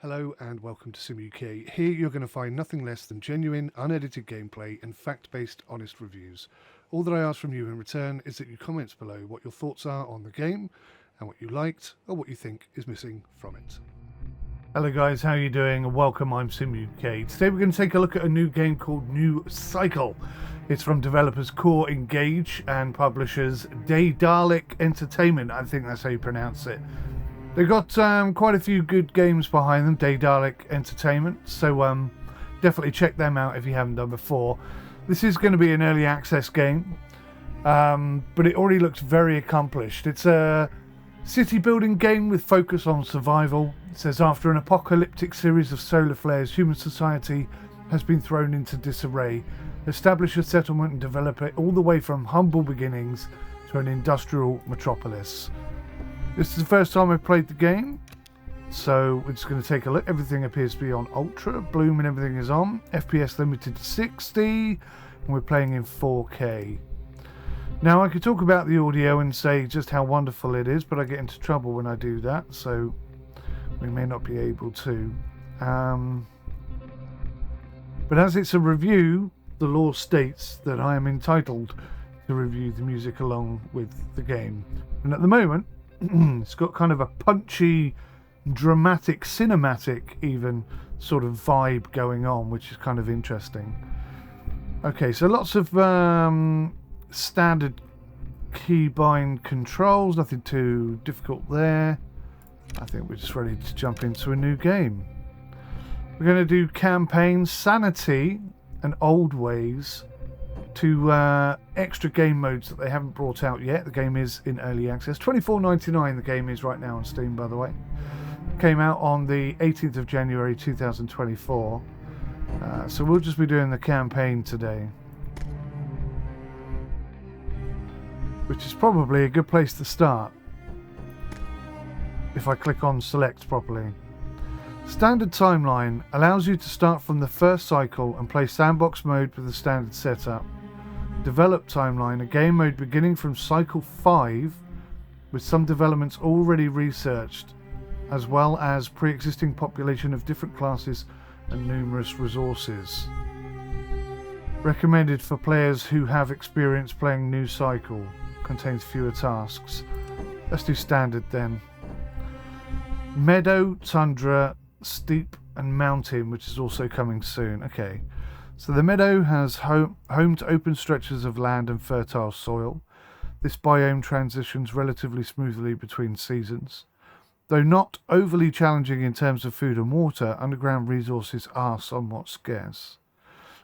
Hello and welcome to 𝗦𝘂𝗀𝐬𝐴. Here you're going to find nothing less than genuine, unedited gameplay and fact-based, honest reviews. All that I ask from you in return is that you comment below what your thoughts are on the game and what you liked or what you think is missing from it. Hello guys, how are you doing? Welcome, I'm 𝗦𝘂𝗀𝐴. Today we're going to take a look at a new game called 𝗦𝘁𝗂𝗀𝗀𝗲. It's from developers 𝗏𝗂𝗡𝐴𝑔𝐴 and publishers 𝗦𝘂𝗏𝗃 Entertainment. I think that's how you pronounce it. They've got quite a few good games behind them, 𝗦𝘂𝗏𝗃 Entertainment, so definitely check them out if you haven't done before. This is going to be an early access game, but it already looks very accomplished. It's a city building game with focus on survival. It says, after an apocalyptic series of solar flares, human society has been thrown into disarray. Establish a settlement and develop it all the way from humble beginnings to an industrial metropolis. This is the first time I've played the game, so we're just going to take a look. Everything appears to be on Ultra, Bloom and everything is on. FPS limited to 60, and we're playing in 4K. Now I could talk about the audio and say just how wonderful it is, but I get into trouble when I do that, so we may not be able to. But as it's a review, the law states that I am entitled to review the music along with the game. And at the moment, it's got kind of a punchy, dramatic, cinematic even sort of vibe going on, which is kind of interesting. Okay, so lots of standard keybind controls, nothing too difficult there. I think we're just ready to jump into a new game. We're going to do campaign, sanity and old ways. Two extra game modes that they haven't brought out yet. The game is in early access. $24.99 the game is right now on Steam, by the way. Came out on the 18th of January 2024. So we'll just be doing the campaign today, which is probably a good place to start if I click on select properly. Standard timeline allows you to start from the first cycle and play sandbox mode with the standard setup. Develop timeline, a game mode beginning from cycle 5 with some developments already researched, as well as pre-existing population of different classes and numerous resources. Recommended for players who have experience playing new cycle. Contains fewer tasks. Let's do standard then. Meadow, tundra, steep and mountain, which is also coming soon. Okay. So the meadow has home to open stretches of land and fertile soil. This biome transitions relatively smoothly between seasons. Though not overly challenging in terms of food and water, underground resources are somewhat scarce.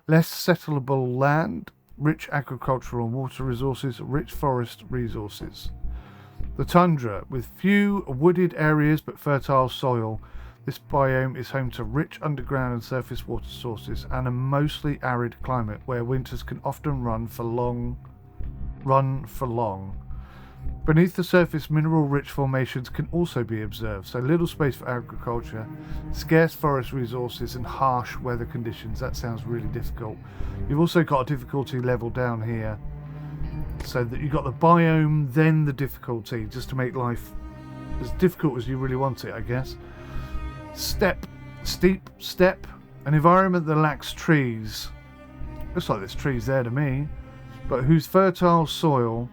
Less settleable land, rich agricultural and water resources, rich forest resources. The tundra, with few wooded areas but fertile soil. This biome is home to rich underground and surface water sources and a mostly arid climate where winters can often run for long. Beneath the surface, mineral-rich formations can also be observed, so little space for agriculture, scarce forest resources and harsh weather conditions. That sounds really difficult. You've also got a difficulty level down here, so that you've got the biome, then the difficulty, just to make life as difficult as you really want it, I guess. Steep step, an environment that lacks trees. Looks like there's trees there to me, but whose fertile soil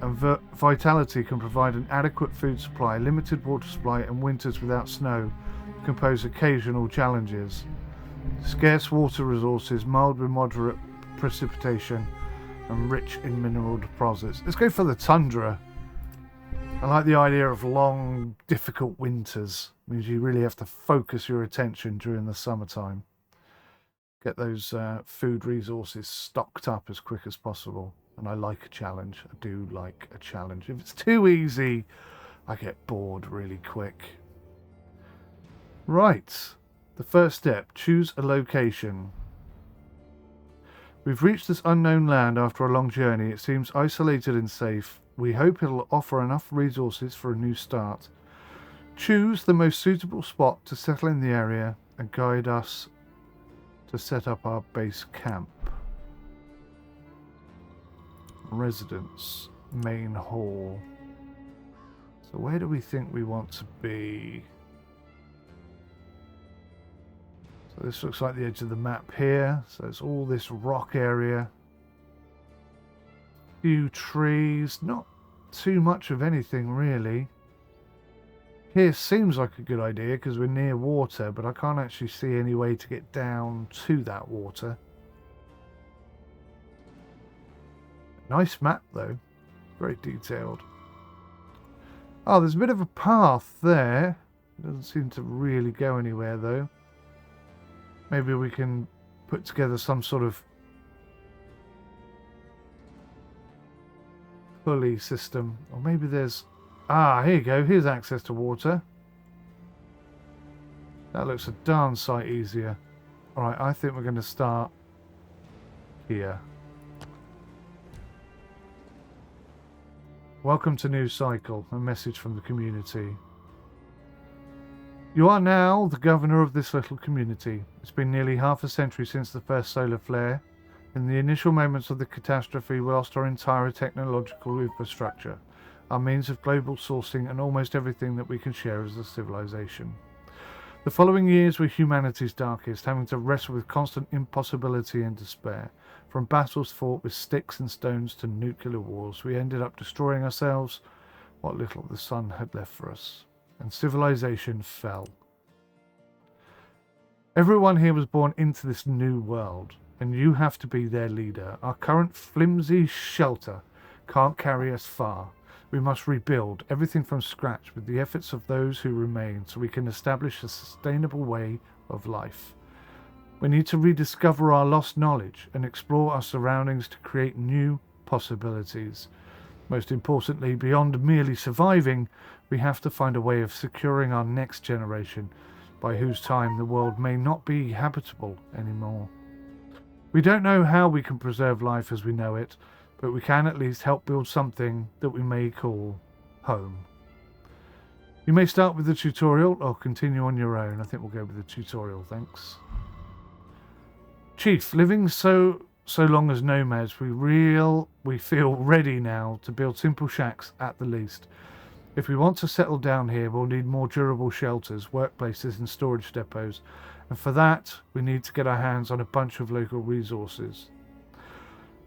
and vitality can provide an adequate food supply. Limited water supply and winters without snow can pose occasional challenges. Scarce water resources, mild with moderate precipitation, and rich in mineral deposits. Let's go for the tundra. I like the idea of long, difficult winters. It means you really have to focus your attention during the summertime. Get those food resources stocked up as quick as possible. And I like a challenge. I do like a challenge. If it's too easy, I get bored really quick. Right. The first step. Choose a location. We've reached this unknown land after a long journey. It seems isolated and safe. We hope it'll offer enough resources for a new start. Choose the most suitable spot to settle in the area and guide us to set up our base camp. Residence, main hall. So where do we think we want to be? So this looks like the edge of the map here. So it's all this rock area. Few trees, not too much of anything really. Here seems like a good idea because we're near water, but I can't actually see any way to get down to that water. Nice map though, very detailed. Oh, there's a bit of a path there. It doesn't seem to really go anywhere though. Maybe we can put together some sort of pulley system. Or maybe there's... Ah, here you go. Here's access to water. That looks a darn sight easier. Alright, I think we're going to start here. Welcome to 𝗦𝘂𝗂𝗯𝘀, a message from the community. You are now the governor of this little community. It's been nearly half a century since the first solar flare. In the initial moments of the catastrophe, we lost our entire technological infrastructure, our means of global sourcing, and almost everything that we can share as a civilization. The following years were humanity's darkest, having to wrestle with constant impossibility and despair. From battles fought with sticks and stones to nuclear wars, we ended up destroying ourselves, what little the sun had left for us. And civilization fell. Everyone here was born into this new world, and you have to be their leader. Our current flimsy shelter can't carry us far. We must rebuild everything from scratch with the efforts of those who remain so we can establish a sustainable way of life. We need to rediscover our lost knowledge and explore our surroundings to create new possibilities. Most importantly, beyond merely surviving, we have to find a way of securing our next generation, by whose time the world may not be habitable anymore. We don't know how we can preserve life as we know it, but we can at least help build something that we may call home. You may start with the tutorial or continue on your own. I think we'll go with the tutorial, thanks. Chief, living so long as nomads, we feel ready now to build simple shacks at the least. If we want to settle down here, we'll need more durable shelters, workplaces and storage depots, and for that we need to get our hands on a bunch of local resources.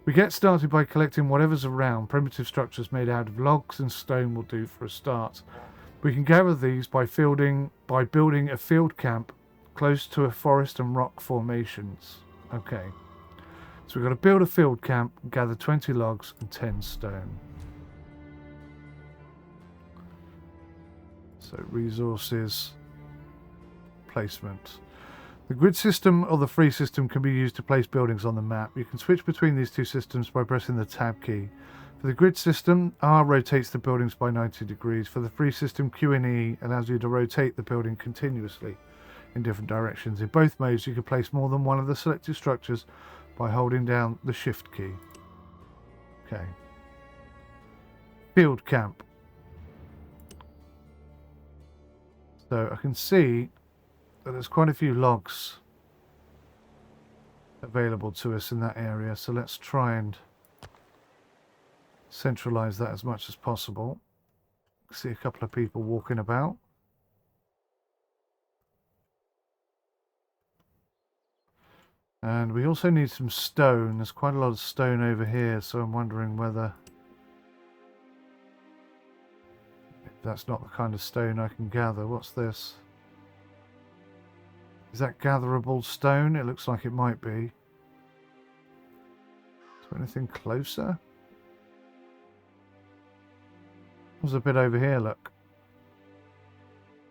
We get started by collecting whatever's around. Primitive structures made out of logs and stone will do for a start. We can gather these by building a field camp close to a forest and rock formations. Okay, so we've got to build a field camp, gather 20 logs and 10 stone. So resources, placement. The grid system or the free system can be used to place buildings on the map. You can switch between these two systems by pressing the tab key. For the grid system, R rotates the buildings by 90 degrees. For the free system, Q and E allows you to rotate the building continuously in different directions. In both modes, you can place more than one of the selected structures by holding down the shift key. Okay. Field camp. So I can see that there's quite a few logs available to us in that area, so let's try and centralize that as much as possible. See a couple of people walking about. And we also need some stone. There's quite a lot of stone over here, so I'm wondering whether that's not the kind of stone I can gather. What's this? Is that gatherable stone? It looks like it might be. Is there anything closer? There's a bit over here, look.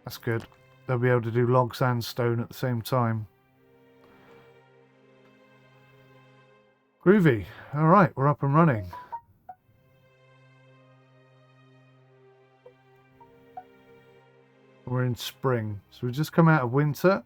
That's good. They'll be able to do logs and stone at the same time. Groovy. Alright, we're up and running. We're in spring. So we've just come out of winter.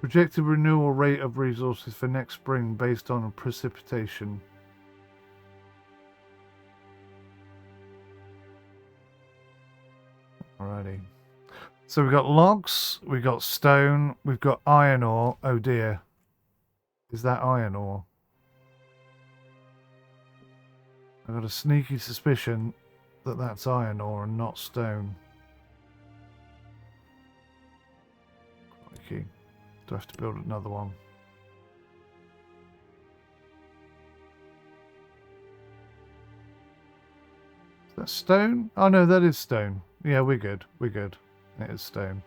Projected renewal rate of resources for next spring based on precipitation. Alrighty. So we've got logs, we've got stone, we've got iron ore. Oh dear. Is that iron ore? I've got a sneaky suspicion that that's iron ore and not stone. Okay. Do I have to build another one? Is that stone? Oh no, that is stone. Yeah, we're good. We're good. It is stone.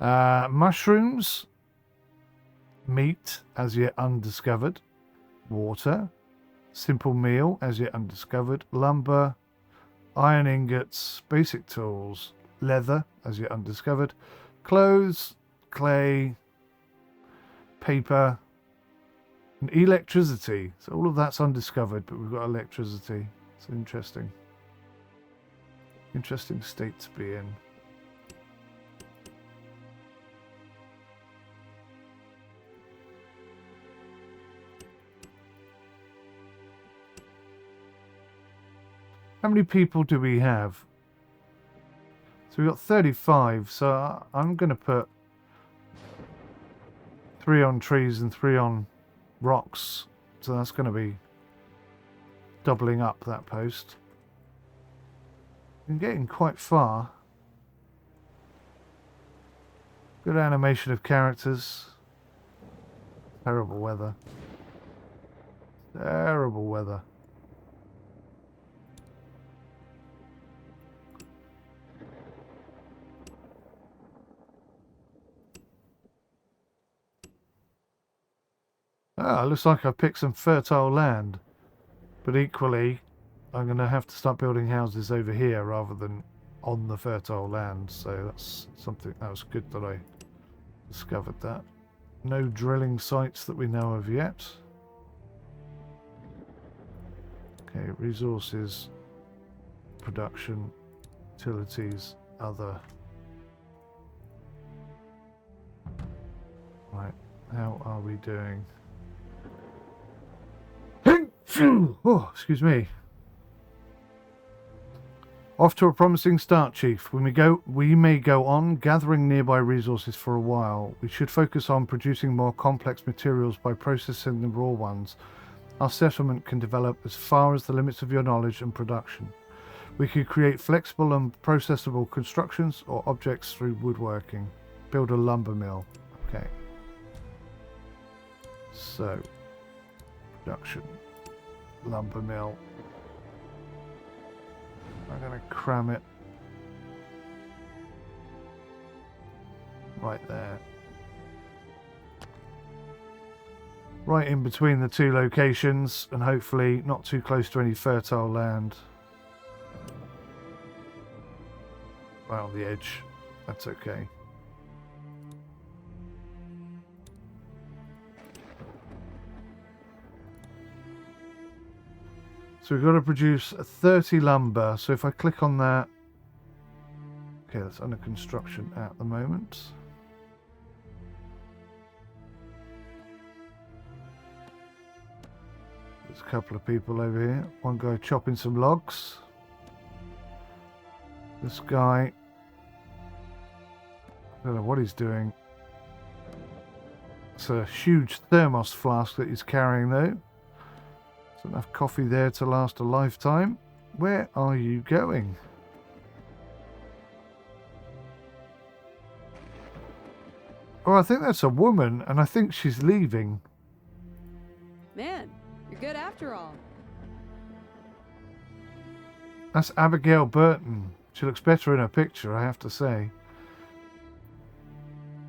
Mushrooms. Meat, as yet undiscovered. Water. Simple meal, as yet undiscovered. Lumber. Iron ingots. Basic tools. Leather, as yet undiscovered. Clothes. Clay. Paper. And electricity. So all of that's undiscovered, but we've got electricity. It's interesting. Interesting state to be in. How many people do we have? So we've got 35, so I'm going to put 3 on trees and 3 on rocks. So that's going to be doubling up that post. I'm getting quite far. Good animation of characters. Terrible weather. Terrible weather. Ah, looks like I picked some fertile land. But equally, I'm going to have to start building houses over here rather than on the fertile land. So that's something, that was good that I discovered that. No drilling sites that we know of yet. Okay, resources, production, utilities, other. Right, how are we doing? Oh, excuse me. Off to a promising start, Chief. We may go on gathering nearby resources for a while. We should focus on producing more complex materials by processing the raw ones. Our settlement can develop as far as the limits of your knowledge and production. We could create flexible and processable constructions or objects through woodworking. Build a lumber mill. Okay. So, production. Lumber mill. I'm going to cram it right there. Right in between the two locations and hopefully not too close to any fertile land. Right on the edge. That's okay. So we've got to produce 30 lumber. So if I click on that, okay, that's under construction at the moment. There's a couple of people over here. One guy chopping some logs. This guy, I don't know what he's doing. It's a huge thermos flask that he's carrying though. There's enough coffee there to last a lifetime. Where are you going? Oh, I think that's a woman, and I think she's leaving. Man, you're good after all. That's Abigail Burton. She looks better in her picture, I have to say.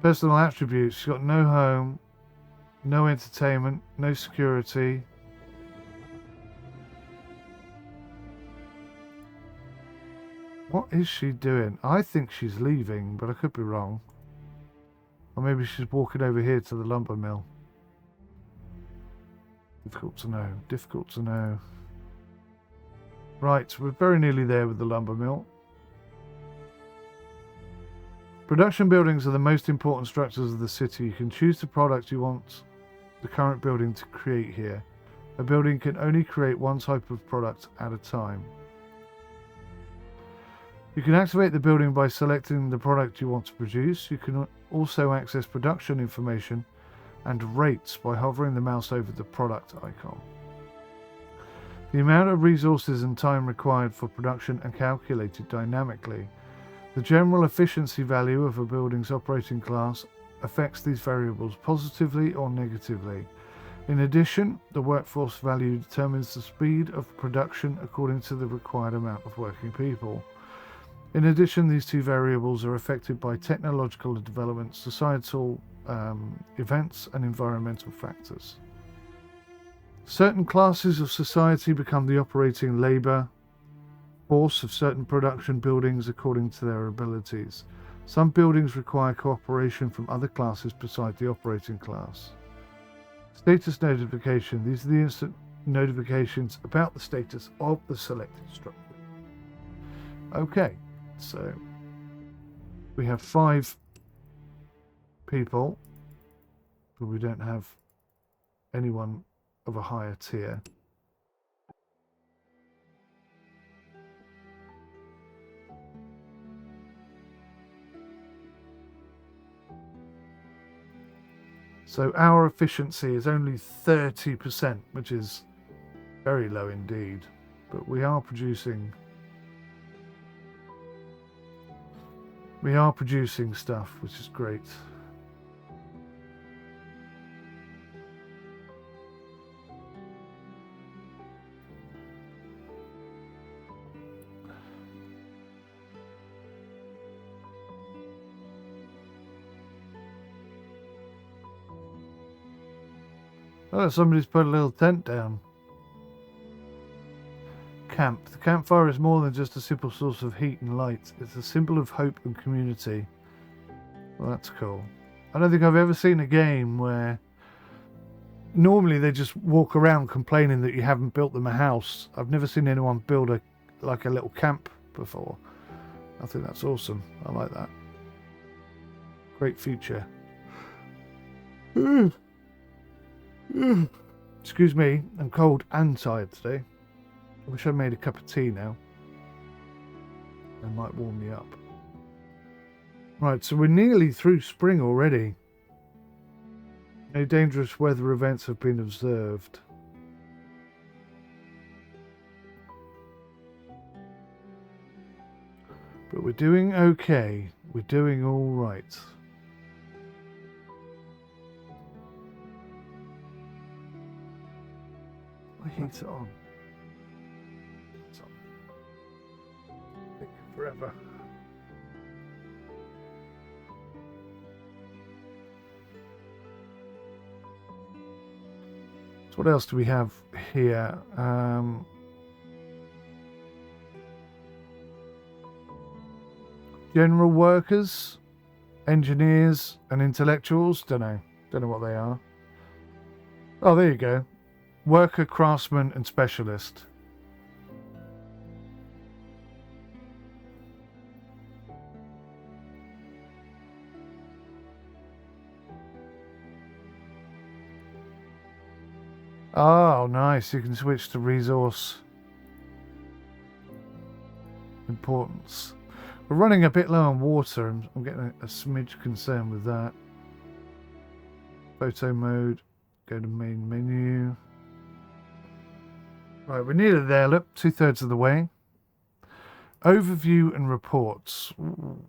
Personal attributes. She's got no home, no entertainment, no security. What is she doing? I think she's leaving, but I could be wrong. Or maybe she's walking over here to the lumber mill. Difficult to know. Difficult to know. Right, we're very nearly there with the lumber mill. Production buildings are the most important structures of the city. You can choose the product you want the current building to create here. A building can only create one type of product at a time. You can activate the building by selecting the product you want to produce. You can also access production information and rates by hovering the mouse over the product icon. The amount of resources and time required for production are calculated dynamically. The general efficiency value of a building's operating class affects these variables positively or negatively. In addition, the workforce value determines the speed of production according to the required amount of working people. In addition, these two variables are affected by technological developments, societal events, and environmental factors. Certain classes of society become the operating labour force of certain production buildings according to their abilities. Some buildings require cooperation from other classes besides the operating class. Status notification. These are the instant notifications about the status of the selected structure. Okay, so we have 5 people, but we don't have anyone of a higher tier. So our efficiency is only 30%, which is very low indeed. But we are producing stuff, which is great. Oh, somebody's put a little tent down. Camp. The campfire is more than just a simple source of heat and light. It's a symbol of hope and community. Well, that's cool. I don't think I've ever seen a game where normally they just walk around complaining that you haven't built them a house. I've never seen anyone build a little camp before. I think that's awesome. I like that. Great feature. Excuse me, I'm cold and tired today. I wish I made a cup of tea now. That might warm me up. Right, so we're nearly through spring already. No dangerous weather events have been observed. But we're doing okay. We're doing all right. I heat it on. It's on. Taking forever. So what else do we have here? General workers, engineers, and intellectuals. Don't know what they are. Oh, there you go. Worker, craftsman, and specialist. Oh, nice. You can switch to resource importance. We're running a bit low on water. I'm getting a smidge concerned with that. Photo mode. Go to main menu. Right, we're nearly there. Look, 2/3 of the way. Overview and reports. Ooh.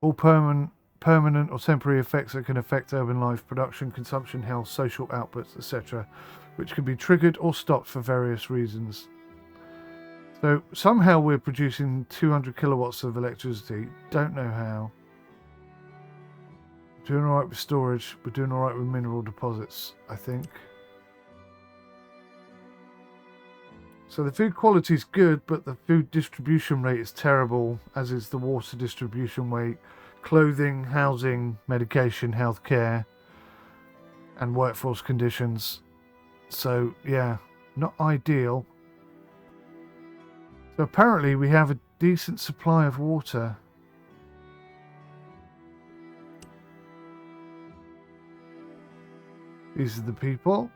All permanent or temporary effects that can affect urban life, production, consumption, health, social outputs, etc., which can be triggered or stopped for various reasons. So somehow we're producing 200 kilowatts of electricity. Don't know how. We're doing alright with storage. We're doing alright with mineral deposits, I think. So the food quality is good, but the food distribution rate is terrible, as is the water distribution rate, clothing, housing, medication, healthcare, and workforce conditions. So yeah, not ideal. So apparently we have a decent supply of water. These are the people.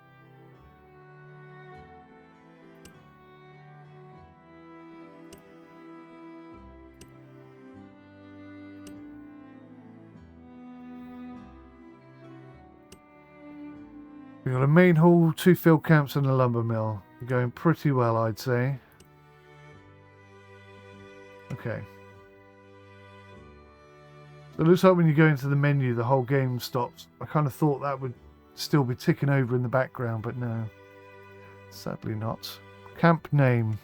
We've got a main hall, 2 field camps and a lumber mill. We're going pretty well, I'd say. Okay. So it looks like when you go into the menu, the whole game stops. I kind of thought that would still be ticking over in the background, but no. Sadly not. Camp name.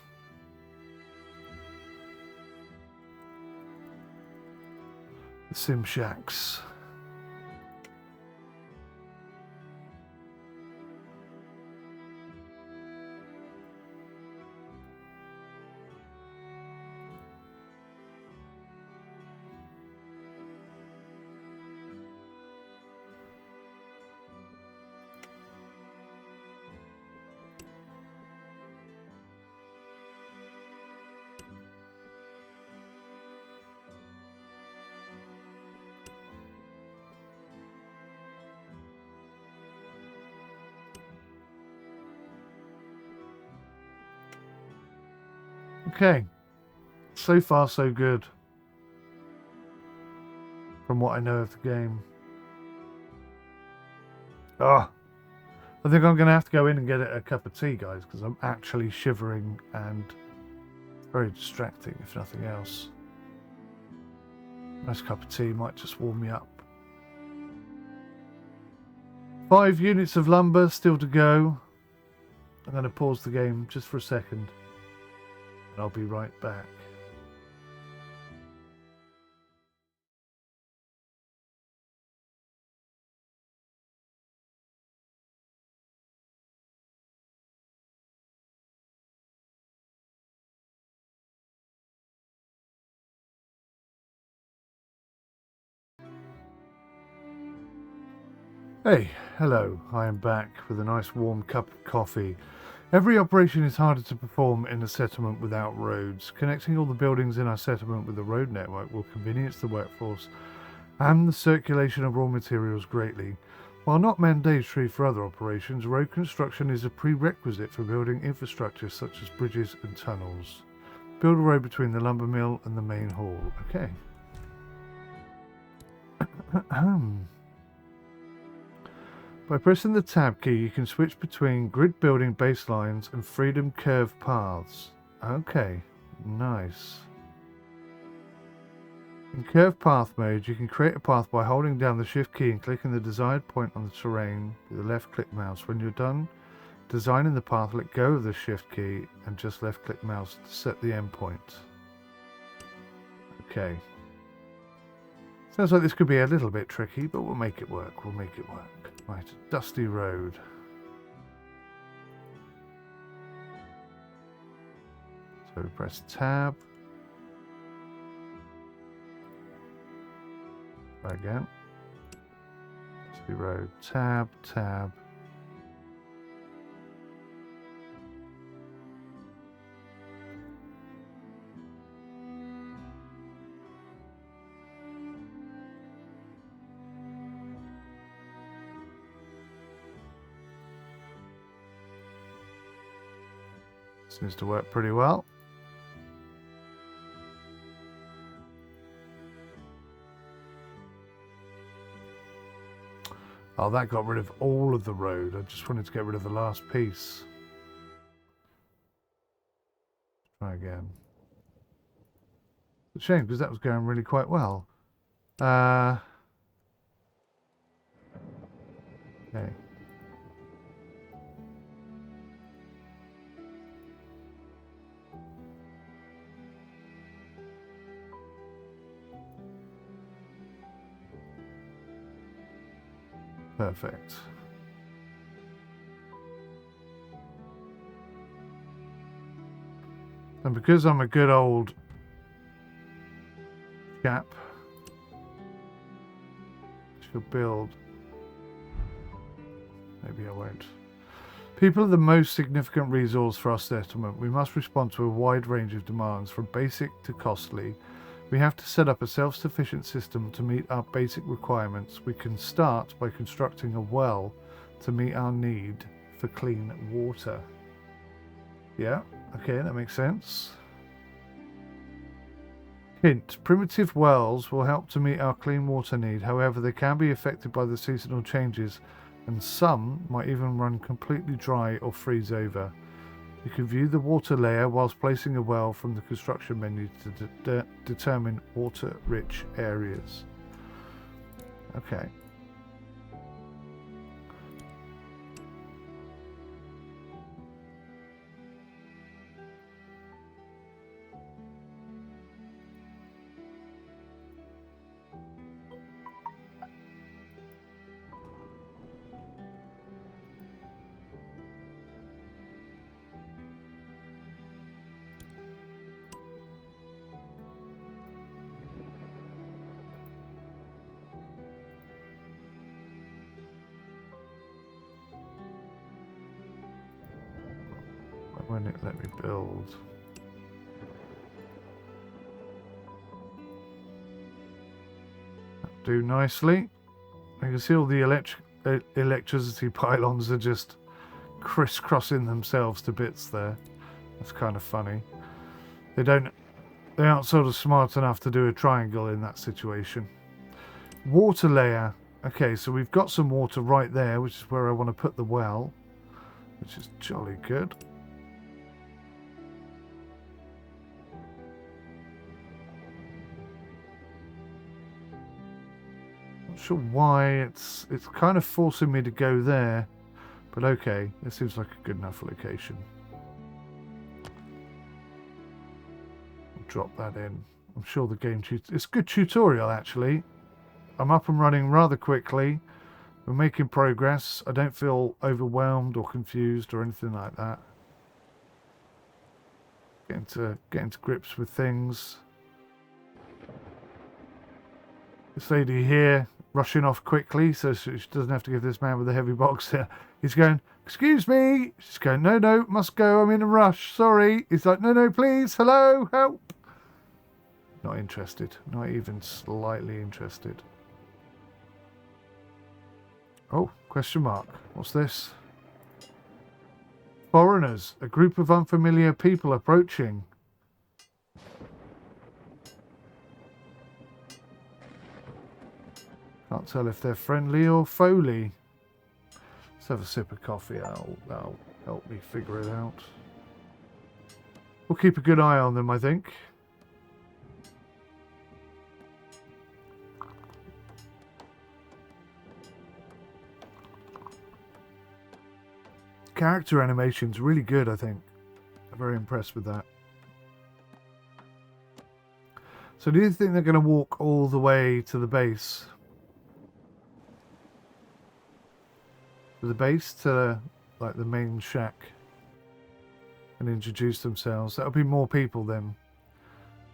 The Sim Shacks. Okay, so far so good from what I know of the game. I think I'm going to have to go in and get a cup of tea, guys, because I'm actually shivering and very distracting, if nothing else. Nice cup of tea might just warm me up. 5 units of lumber still to go. I'm going to pause the game just for a second. I'll be right back. Hey, hello, I am back with a nice warm cup of coffee. Every operation is harder to perform in a settlement without roads. Connecting all the buildings in our settlement with the road network will convenience the workforce and the circulation of raw materials greatly. While not mandatory for other operations, road construction is a prerequisite for building infrastructure such as bridges and tunnels. Build a road between the lumber mill and the main hall. Okay. By pressing the tab key, you can switch between grid building baselines and freedom curve paths. Okay, nice. In curve path mode, you can create a path by holding down the shift key and clicking the desired point on the terrain with the left click mouse. When you're done designing the path, let go of the shift key and just left click mouse to set the endpoint. Okay. Sounds like this could be a little bit tricky, but we'll make it work. We'll make it work. Right, dusty road. So press tab. Try again. Dusty road. Tab, tab. Seems to work pretty well. Oh, that got rid of all of the road. I just wanted to get rid of the last piece. Try again. It's a shame because that was going really quite well. Okay. Perfect. And because I'm a good old chap, she'll build. Maybe I won't. People are the most significant resource for our settlement. We must respond to a wide range of demands, from basic to costly. We have to set up a self-sufficient system to meet our basic requirements. We can start by constructing a well to meet our need for clean water. Yeah, okay, that makes sense. Hint: primitive wells will help to meet our clean water need. However, they can be affected by the seasonal changes and some might even run completely dry or freeze over. You can view the water layer whilst placing a well from the construction menu to determine water-rich areas. Okay. When it let me build. That'll do nicely. You can see all the electricity pylons are just crisscrossing themselves to bits there. That's kind of funny. They aren't sort of smart enough to do a triangle in that situation. Water layer. Okay, so we've got some water right there, which is where I want to put the well, which is jolly good. Not sure why it's kind of forcing me to go there, but okay, it seems like a good enough location. I'll drop that in. I'm sure the game it's a good tutorial actually. I'm up and running rather quickly. We're making progress. I don't feel overwhelmed or confused or anything like that. Getting to grips with things. This lady here rushing off quickly so she doesn't have to give this man with the heavy box here. He's going, excuse me. She's going, no, no, must go. I'm in a rush. Sorry. He's like, no, no, please. Hello, help. Not interested. Not even slightly interested. Oh, question mark. What's this? Foreigners. A group of unfamiliar people approaching. Can't tell if they're friendly or foely. Let's have a sip of coffee. That'll help me figure it out. We'll keep a good eye on them, I think. Character animation's really good, I think. I'm very impressed with that. So do you think they're going to walk all the way to the base? To the base, to like the main shack, and introduce themselves? That'll be more people then.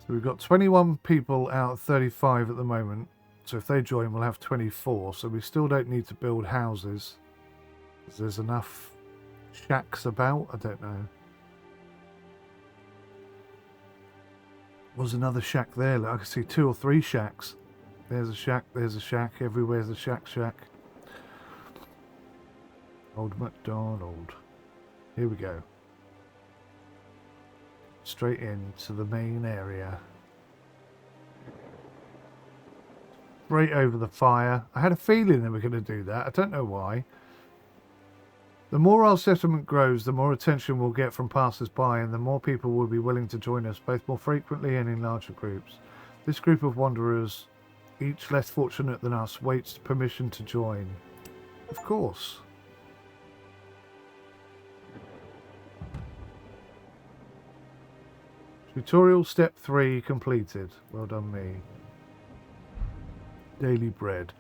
So we've got 21 people out of 35 at the moment. So if they join, we'll have 24. So we still don't need to build houses. There's enough shacks about. I don't know. Was another shack there? Look, I can see 2 or 3 shacks. There's a shack. There's a shack. Everywhere's a shack. Old MacDonald. Here we go. Straight into the main area. Right over the fire. I had a feeling they were going to do that. I don't know why. The more our settlement grows, the more attention we'll get from passers-by, and the more people will be willing to join us, both more frequently and in larger groups. This group of wanderers, each less fortunate than us, waits permission to join. Of course. Tutorial step 3 completed. Well done me. Daily bread.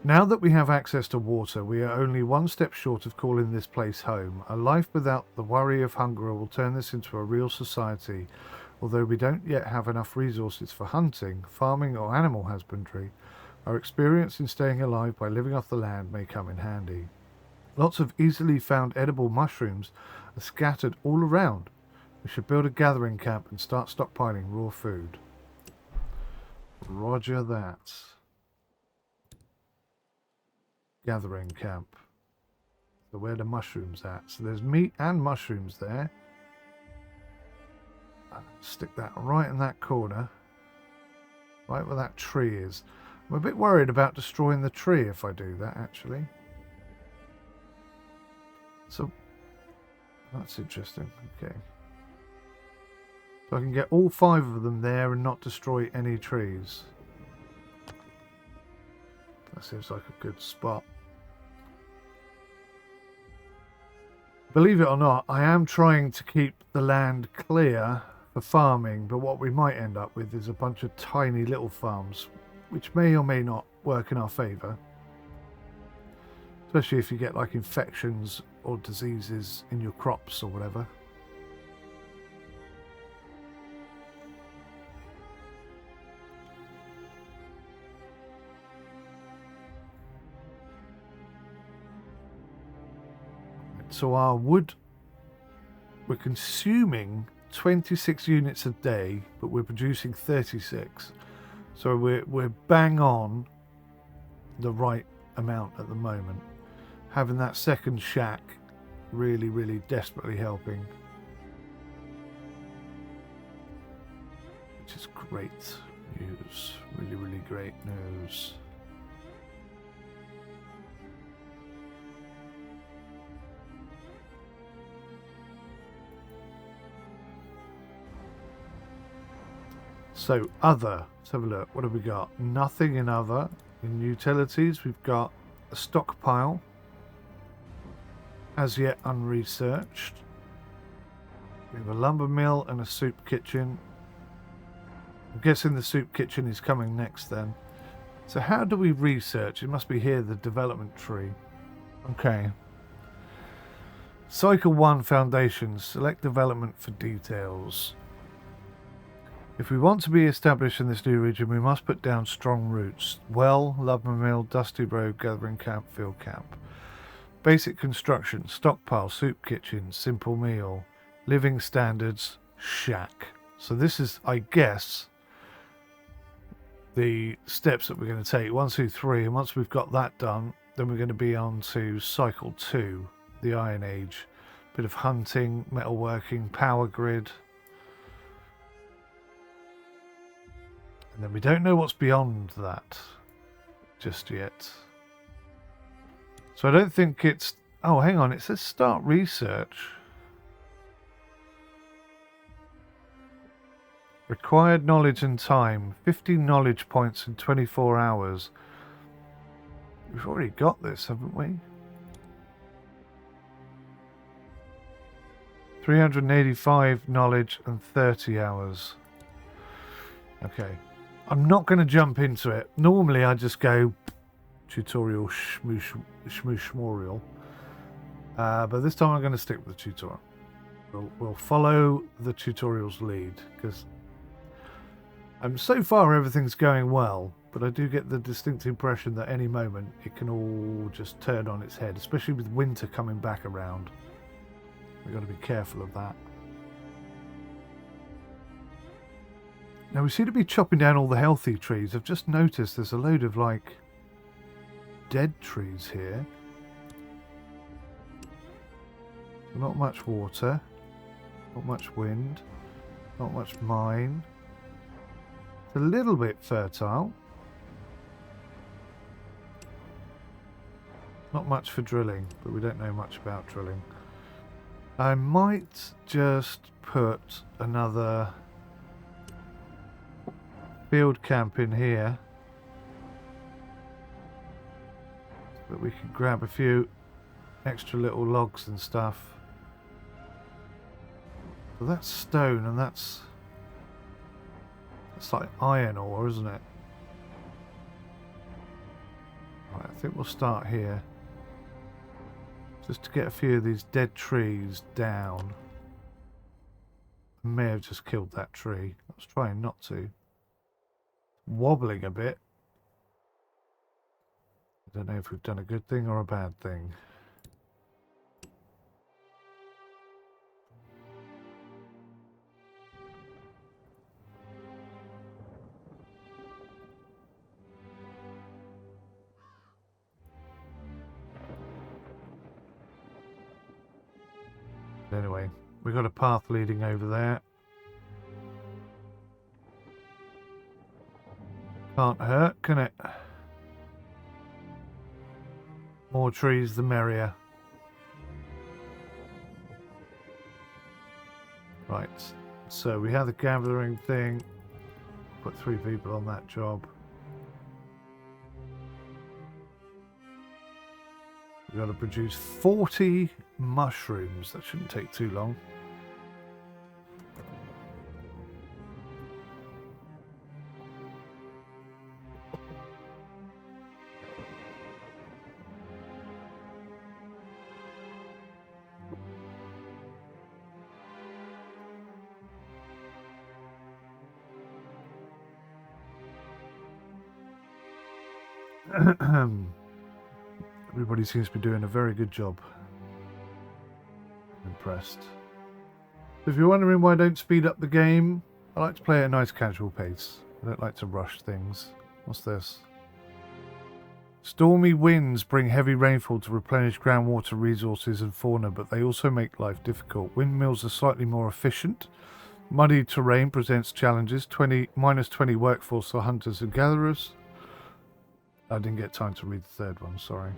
Now that we have access to water, we are only one step short of calling this place home. A life without the worry of hunger will turn this into a real society. Although we don't yet have enough resources for hunting, farming or animal husbandry, our experience in staying alive by living off the land may come in handy. Lots of easily found edible mushrooms are scattered all around. We should build a gathering camp and start stockpiling raw food. Roger that. Gathering camp. So where are the mushrooms at? So there's meat and mushrooms there. Stick that right in that corner. Right where that tree is. I'm a bit worried about destroying the tree if I do that, actually. So that's interesting. Okay. So I can get all 5 of them there and not destroy any trees. That seems like a good spot. Believe it or not, I am trying to keep the land clear for farming, but what we might end up with is a bunch of tiny little farms, which may or may not work in our favour. Especially if you get like infections or diseases in your crops or whatever. So our wood, we're consuming 26 units a day, but we're producing 36. So we're bang on the right amount at the moment. Having that second shack really, really desperately helping. Which is great news. Really, really great news. So other, let's have a look. What have we got? Nothing in other. In utilities, we've got a stockpile, as yet unresearched. We have a lumber mill and a soup kitchen. I'm guessing the soup kitchen is coming next then. So how do we research? It must be here, the development tree. Okay. Cycle 1 foundations. Select development for details. If we want to be established in this new region, we must put down strong roots. Well, lumber mill, dusty road, gathering camp, field camp. Basic construction, stockpile, soup kitchen, simple meal, living standards, shack. So this is, I guess, the steps that we're going to take. 1, 2, 3. And once we've got that done, then we're going to be on to cycle 2, the Iron Age. Bit of hunting, metalworking, power grid. And then we don't know what's beyond that just yet. So I don't think it's... Oh, hang on. It says start research. Required knowledge and time. 15 knowledge points in 24 hours. We've already got this, haven't we? 385 knowledge and 30 hours. Okay. I'm not going to jump into it. Normally I just go tutorial shmoosh. But this time I'm going to stick with the tutorial. We'll follow the tutorial's lead, because so far everything's going well, but I do get the distinct impression that any moment it can all just turn on its head, especially with winter coming back around. We've got to be careful of that. Now we seem to be chopping down all the healthy trees. I've just noticed there's a load of like dead trees here. Not much water, not much wind, not much mine. It's a little bit fertile. Not much for drilling, but we don't know much about drilling. I might just put another field camp in here so that we can grab a few extra little logs and stuff. So that's stone, and that's like iron ore, isn't it? Right, I think we'll start here just to get a few of these dead trees down. I may have just killed that tree. I was trying not to. Wobbling a bit. I don't know if we've done a good thing or a bad thing. Anyway, we've got a path leading over there. Can't hurt, can it? More trees, the merrier. Right. So we have the gathering thing. Put 3 people on that job. We've got to produce 40 mushrooms. That shouldn't take too long. Everybody seems to be doing a very good job. I'm impressed. If you're wondering why I don't speed up the game, I like to play at a nice casual pace. I don't like to rush things. What's this? Stormy winds bring heavy rainfall to replenish groundwater resources and fauna, but they also make life difficult. Windmills are slightly more efficient. Muddy terrain presents challenges. Minus 20 workforce for hunters and gatherers. I didn't get time to read the third one, sorry.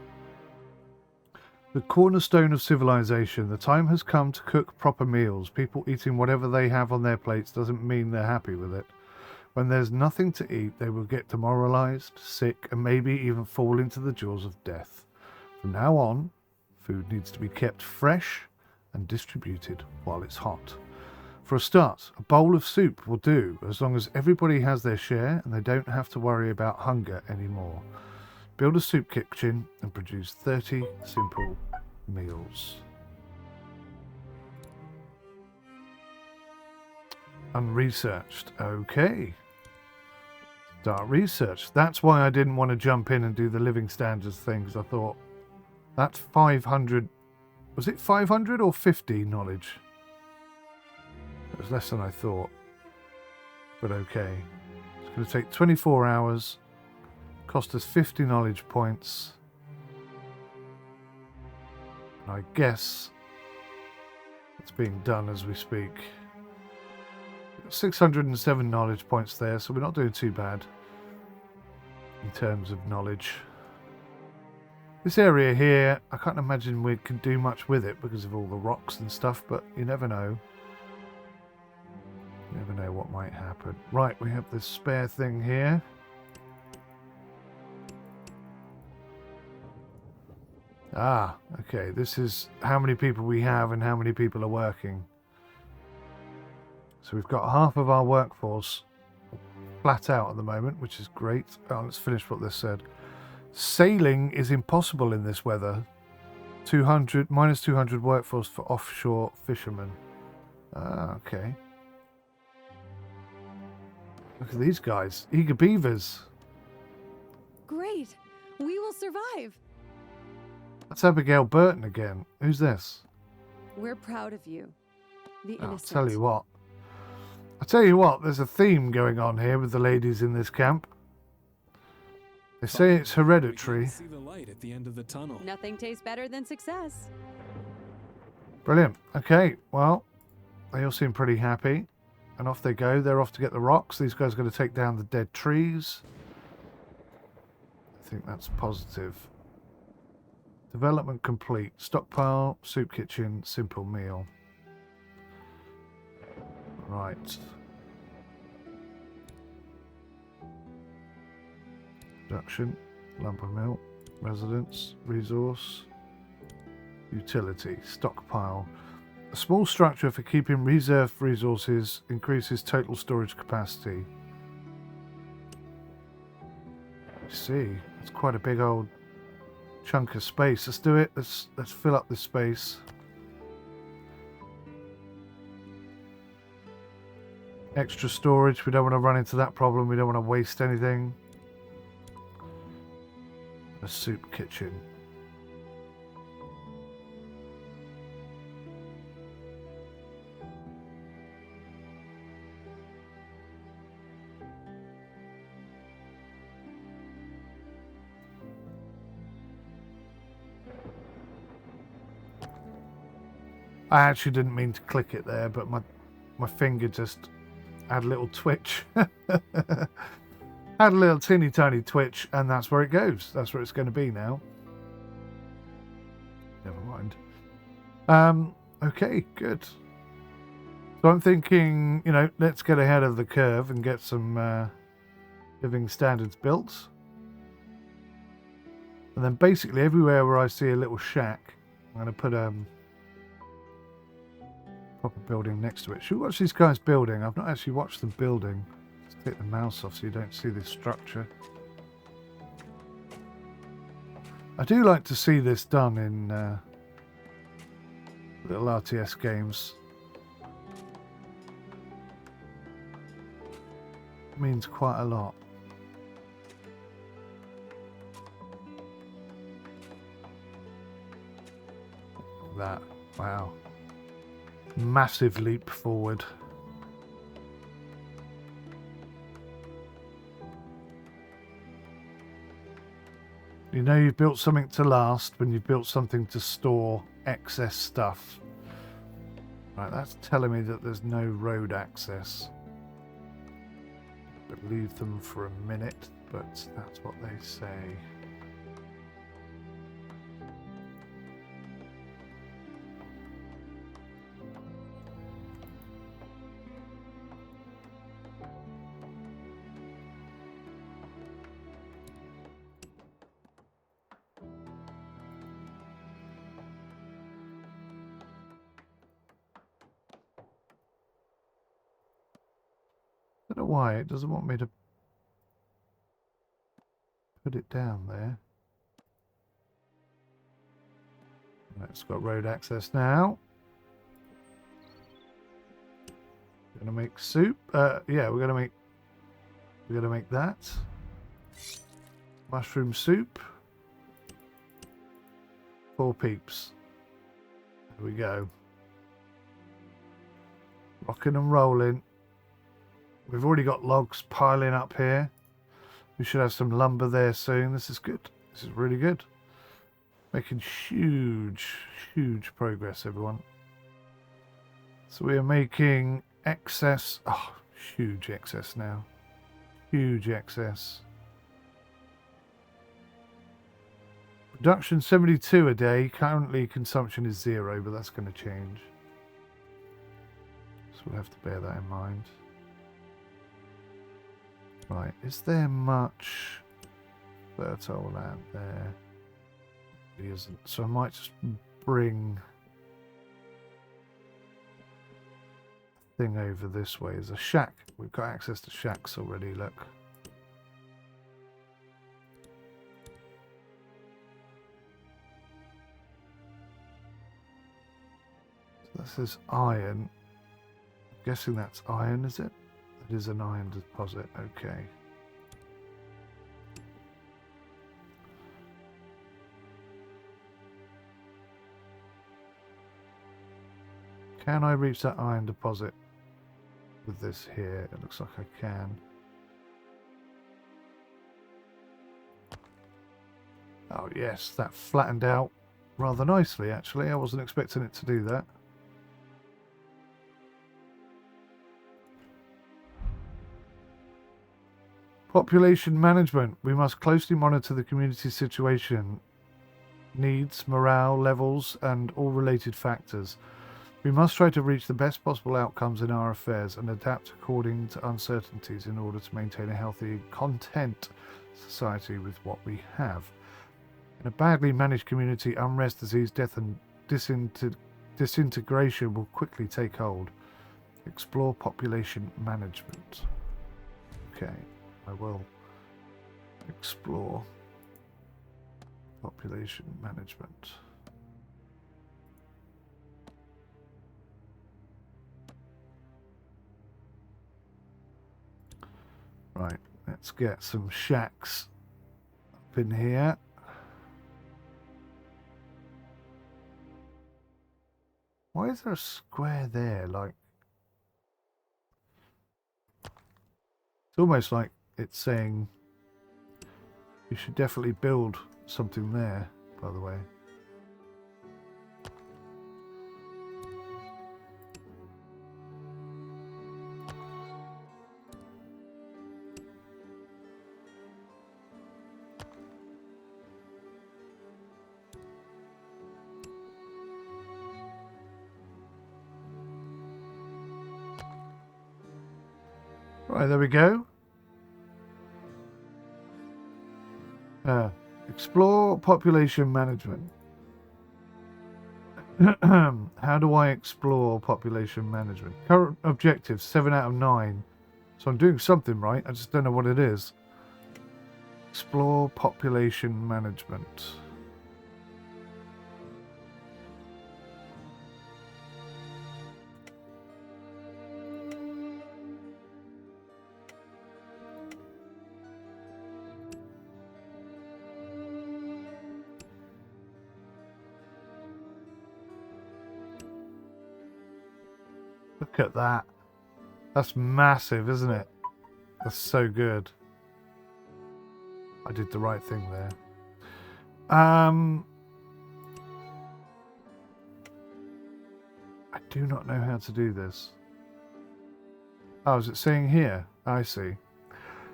The cornerstone of civilization. The time has come to cook proper meals. People eating whatever they have on their plates doesn't mean they're happy with it. When there's nothing to eat, they will get demoralized, sick, and maybe even fall into the jaws of death. From now on, food needs to be kept fresh and distributed while it's hot. For a start, a bowl of soup will do, as long as everybody has their share and they don't have to worry about hunger anymore. Build a soup kitchen and produce 30 simple meals. Unresearched. Okay. Start research. That's why I didn't want to jump in and do the living standards thing, because I thought, that's 500... Was it 500 or 50 knowledge? It was less than I thought. But okay. It's going to take 24 hours. Cost us 50 knowledge points. And I guess it's being done as we speak. 607 knowledge points there, so we're not doing too bad in terms of knowledge. This area here, I can't imagine we can do much with it because of all the rocks and stuff, but you never know. You never know what might happen. Right, we have this spare thing here. Ah, okay, this is how many people we have and how many people are working. So we've got half of our workforce flat out at the moment, which is great. Oh, let's finish what this said. Sailing is impossible in this weather. Minus 200 workforce for offshore fishermen. Ah, okay. Look at these guys. Eager beavers. Great. We will survive. That's Abigail Burton again. Who's this? We're proud of you. The innocent. I'll tell you what, there's a theme going on here with the ladies in this camp. They say it's hereditary. See the light at the end of the tunnel. Nothing tastes better than success. Brilliant. Okay, well, they all seem pretty happy. And off they go. They're off to get the rocks. These guys are going to take down the dead trees. I think that's positive. Development complete. Stockpile, soup kitchen, simple meal. Right. Production, lumber mill, residence, resource, utility, stockpile. A small structure for keeping reserve resources increases total storage capacity. I see. It's quite a big old chunk of space. Let's do it. Let's fill up this space. Extra storage. We don't want to run into that problem. We don't want to waste anything. A soup kitchen. I actually didn't mean to click it there, but my finger just had a little twitch. Had a little teeny tiny twitch, and that's where it goes. That's where it's going to be now. Never mind. Okay, good. So I'm thinking, you know, let's get ahead of the curve and get some living standards built. And then basically everywhere where I see a little shack, I'm going to put a proper building next to it. Should we watch these guys building? I've not actually watched them building. Let's take the mouse off so you don't see this structure. I do like to see this done in little RTS games. It means quite a lot. That, wow, massive leap forward. You know you've built something to last when you've built something to store excess stuff. Right, that's telling me that there's no road access. Believe them for a minute, but that's what they say. I don't know why it doesn't want me to put it down there. It's got road access now. Gonna make soup. Yeah, we're gonna make that mushroom soup. 4 peeps. There we go. Rocking and rolling. We've already got logs piling up here. We should have some lumber there soon. This is good. This is really good. Making huge progress, everyone. So we are making excess. Oh, huge excess now. Huge excess. Production 72 a day. Currently consumption is 0, but that's going to change. So we'll have to bear that in mind. Right, is there much fertile land there? It isn't. So I might just bring a thing over this way. There's a shack. We've got access to shacks already, look. So this is iron. I'm guessing that's iron, is it? It is an iron deposit, okay. Can I reach that iron deposit with this here? It looks like I can. Oh yes, that flattened out rather nicely actually. I wasn't expecting it to do that. Population management. We must closely monitor the community situation, needs, morale levels, and all related factors. We must try to reach the best possible outcomes in our affairs and adapt according to uncertainties in order to maintain a healthy, content society with what we have. In a badly managed community, unrest, disease, death, and disintegration will quickly take hold. Explore population management. Okay. I will explore population management. Right, let's get some shacks up in here. Why is there a square there? Like, it's almost like it's saying you should definitely build something there, by the way. Right, there we go. Explore population management. How do I explore population management? Current objective 7 out of 9. So I'm doing something right. I just don't know what it is. Explore population management. Look at that. That's massive, isn't it? That's so good. I did the right thing there. I do not know how to do this. Oh, is it saying here? I see.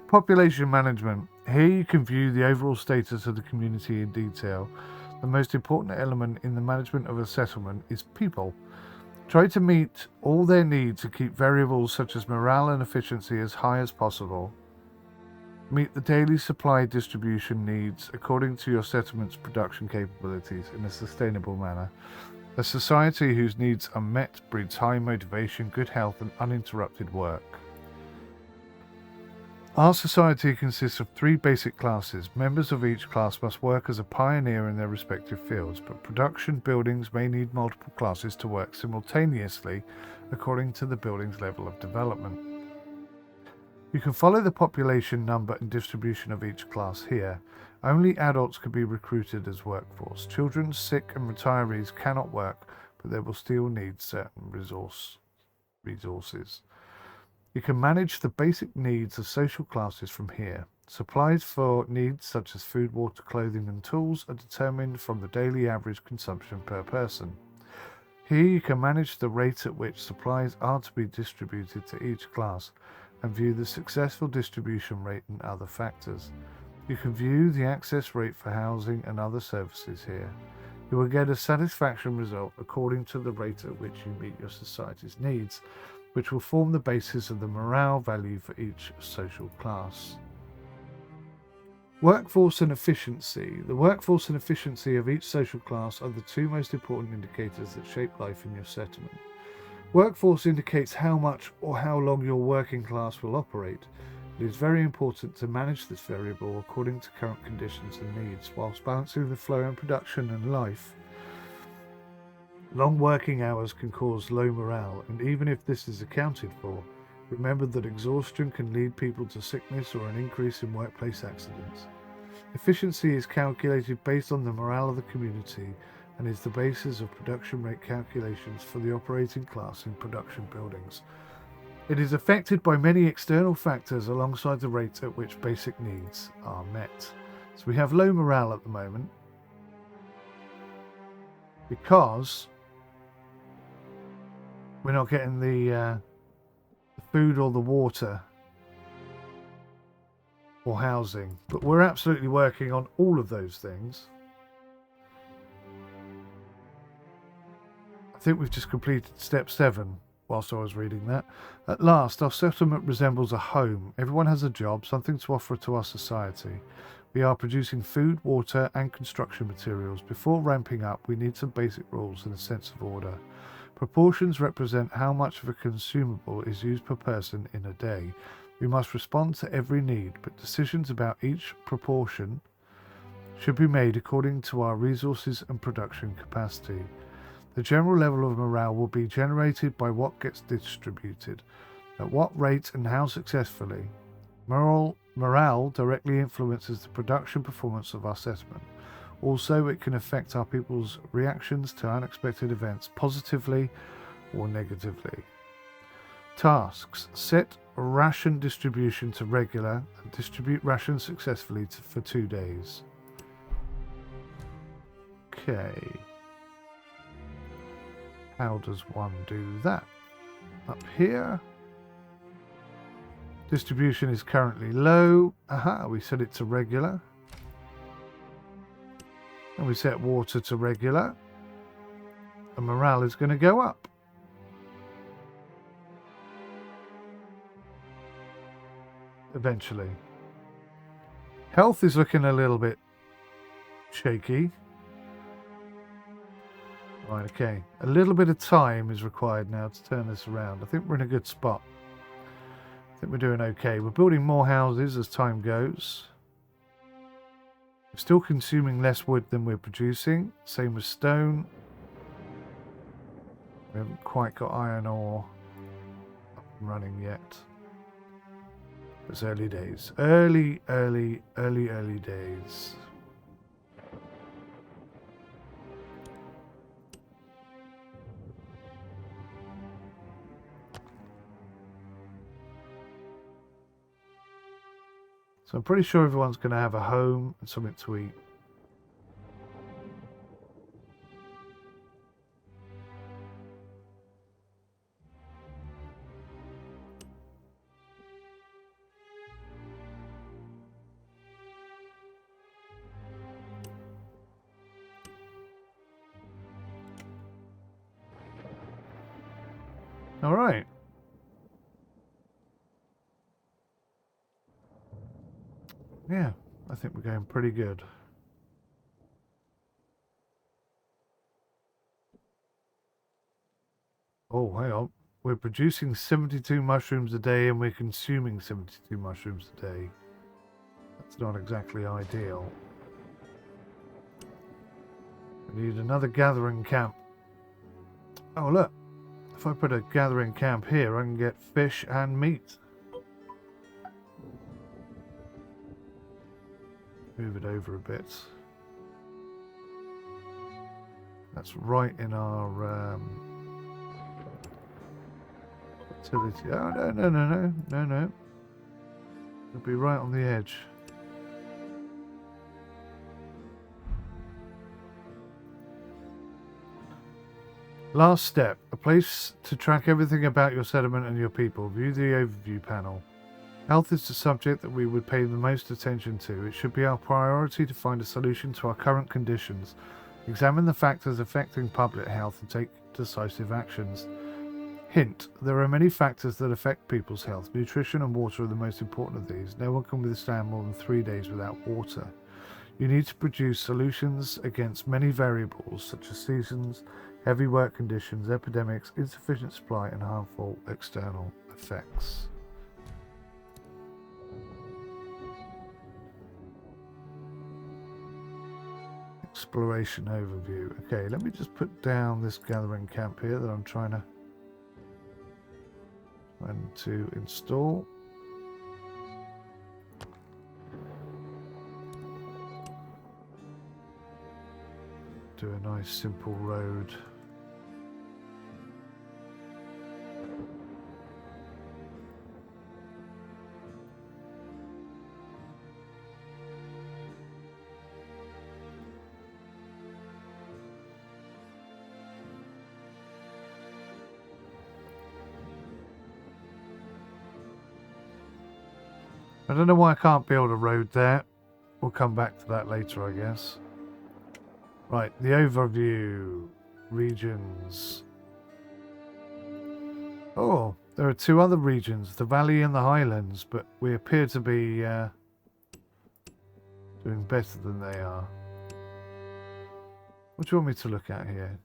Population management. Here you can view the overall status of the community in detail. The most important element in the management of a settlement is people. Try to meet all their needs and keep variables such as morale and efficiency as high as possible. Meet the daily supply distribution needs according to your settlement's production capabilities in a sustainable manner. A society whose needs are met breeds high motivation, good health, and uninterrupted work. Our society consists of 3 basic classes. Members of each class must work as a pioneer in their respective fields, but production buildings may need multiple classes to work simultaneously according to the building's level of development. You can follow the population number and distribution of each class here. Only adults can be recruited as workforce. Children, sick, and retirees cannot work, but they will still need certain resources. You can manage the basic needs of social classes from here. Supplies for needs such as food, water, clothing, and tools are determined from the daily average consumption per person. Here you can manage the rate at which supplies are to be distributed to each class and view the successful distribution rate and other factors. You can view the access rate for housing and other services here. You will get a satisfaction result according to the rate at which you meet your society's needs, which will form the basis of the morale value for each social class. Workforce and efficiency. The workforce and efficiency of each social class are the 2 most important indicators that shape life in your settlement. Workforce indicates how much or how long your working class will operate. It is very important to manage this variable according to current conditions and needs, whilst balancing the flow in production and life. Long working hours can cause low morale, and even if this is accounted for, remember that exhaustion can lead people to sickness or an increase in workplace accidents. Efficiency is calculated based on the morale of the community and is the basis of production rate calculations for the operating class in production buildings. It is affected by many external factors alongside the rate at which basic needs are met. So we have low morale at the moment because we're not getting the food or the water or housing, but we're absolutely working on all of those things. I think we've just completed step 7 whilst I was reading that. At last, our settlement resembles a home. Everyone has a job, something to offer to our society. We are producing food, water, and construction materials. Before ramping up, we need some basic rules and a sense of order. Proportions represent how much of a consumable is used per person in a day. We must respond to every need, but decisions about each proportion should be made according to our resources and production capacity. The general level of morale will be generated by what gets distributed, at what rate and how successfully. Morale directly influences the production performance of our settlement. Also, it can affect our people's reactions to unexpected events positively or negatively. Tasks. Set ration distribution to regular and distribute rations successfully for 2 days. Okay. How does one do that? Up here. Distribution is currently low. Aha, we set it to regular. And we set water to regular. And morale is going to go up. eventually. Health is looking a little bit shaky. Right, okay. A little bit of time is required now to turn this around. I think we're in a good spot. I think we're doing okay. We're building more houses as time goes. We're still consuming less wood than we're producing. Same with stone. We haven't quite got iron ore up and running yet. It's early days. Early days. So I'm pretty sure everyone's going to have a home and something to eat. All right. Yeah, I think we're going pretty good. Oh, hang on. We're producing 72 mushrooms a day and we're consuming 72 mushrooms a day. That's not exactly ideal. We need another gathering camp. Oh, look. If I put a gathering camp here, I can get fish and meat. Move it over a bit. That's right in our fertility. Oh, no. It'll be right on the edge. Last step. A place to track everything about your settlement and your people. View the overview panel. Health is the subject that we would pay the most attention to. It should be our priority to find a solution to our current conditions. Examine the factors affecting public health and take decisive actions. Hint, there are many factors that affect people's health. Nutrition and water are the most important of these. No one can withstand more than 3 days without water. You need to produce solutions against many variables such as seasons, heavy work conditions, epidemics, insufficient supply and harmful external effects. Exploration overview. Okay, let me just put down this gathering camp here that I'm trying to install. Do a nice simple road. I don't know why I can't build a road there. We'll come back to that later, I guess. Right, the overview. Regions. Oh, there are 2 other regions, the Valley and the Highlands, but we appear to be doing better than they are. What do you want me to look at here?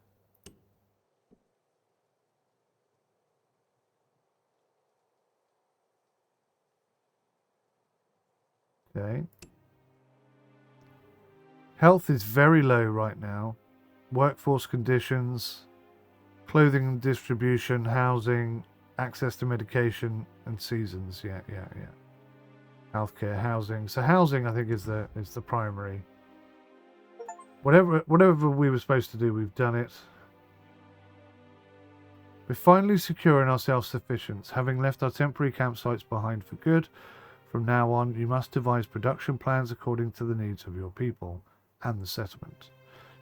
Okay. Health is very low right now. Workforce conditions, clothing and distribution, housing, access to medication, and seasons. Yeah. Healthcare, housing. So housing, I think, is the primary. Whatever we were supposed to do, we've done it. We're finally secure in our self-sufficiency, having left our temporary campsites behind for good. From now on, you must devise production plans according to the needs of your people and the settlement.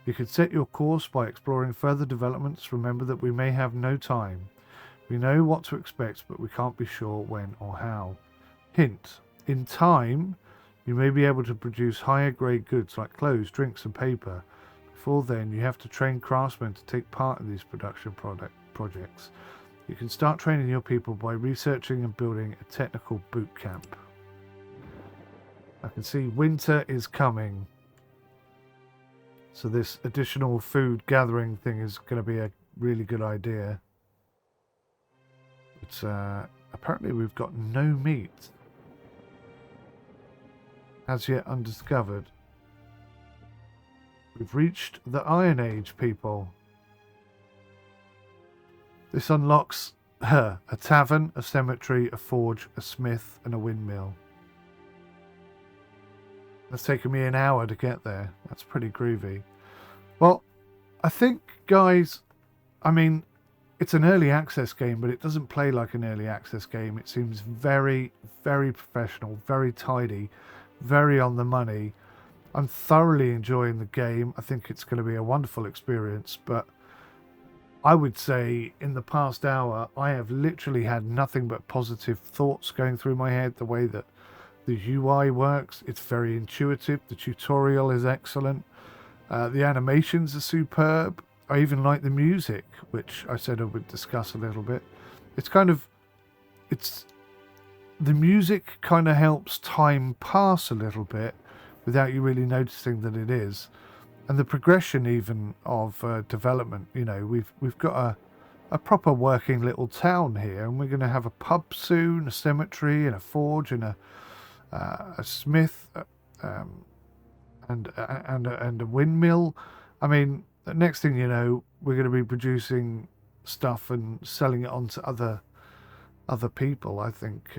You can set your course by exploring further developments. Remember that we may have no time. We know what to expect, but we can't be sure when or how. Hint, in time, you may be able to produce higher grade goods like clothes, drinks and paper. Before then, you have to train craftsmen to take part in these production projects. You can start training your people by researching and building a technical boot camp. I can see winter is coming. So this additional food gathering thing is going to be a really good idea. But apparently we've got no meat. As yet undiscovered. We've reached the Iron Age, people. This unlocks a tavern, a cemetery, a forge, a smith, and a windmill. That's taken me an hour to get there. That's pretty groovy. Well, I think, guys, I mean, it's an early access game, but it doesn't play like an early access game. It seems very, very professional, very tidy, very on the money. I'm thoroughly enjoying the game. I think it's going to be a wonderful experience, but I would say in the past hour, I have literally had nothing but positive thoughts going through my head. The way that the UI works, it's very intuitive. The tutorial is excellent. The animations are superb. I even like the music, which I said I would discuss a little bit. The music kind of helps time pass a little bit without you really noticing that it is. And the progression even of development, you know, we've got a proper working little town here, and we're going to have a pub soon, a cemetery, and a forge, and a smith, and a windmill. I mean, the next thing you know, we're going to be producing stuff and selling it on to other people. I think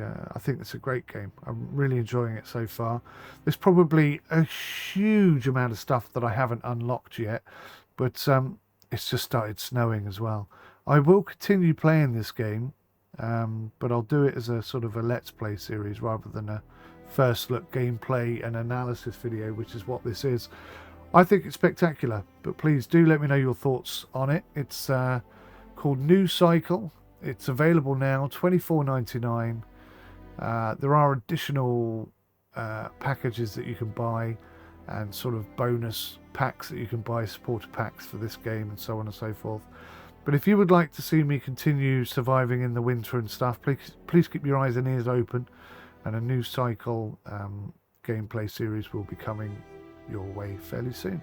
it's a great game. I'm really enjoying it so far. There's probably a huge amount of stuff that I haven't unlocked yet, but it's just started snowing as well. I will continue playing this game, but I'll do it as a sort of a let's play series rather than a first look gameplay and analysis video, which is what this is. I think it's spectacular, but please do let me know your thoughts on it. It's called 𝗦𝘂𝗂𝗯𝘀. It's available now, $24.99. There are additional packages that you can buy, and sort of bonus packs that you can buy, supporter packs for this game, and so on and so forth. But if you would like to see me continue surviving in the winter and stuff, please keep your eyes and ears open, and a 𝗦𝘂𝗂𝗯𝘀 gameplay series will be coming your way fairly soon.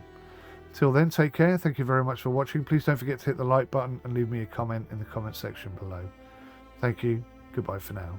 Till then, take care. Thank you very much for watching. Please don't forget to hit the like button and leave me a comment in the comment section below. Thank you. Goodbye for now.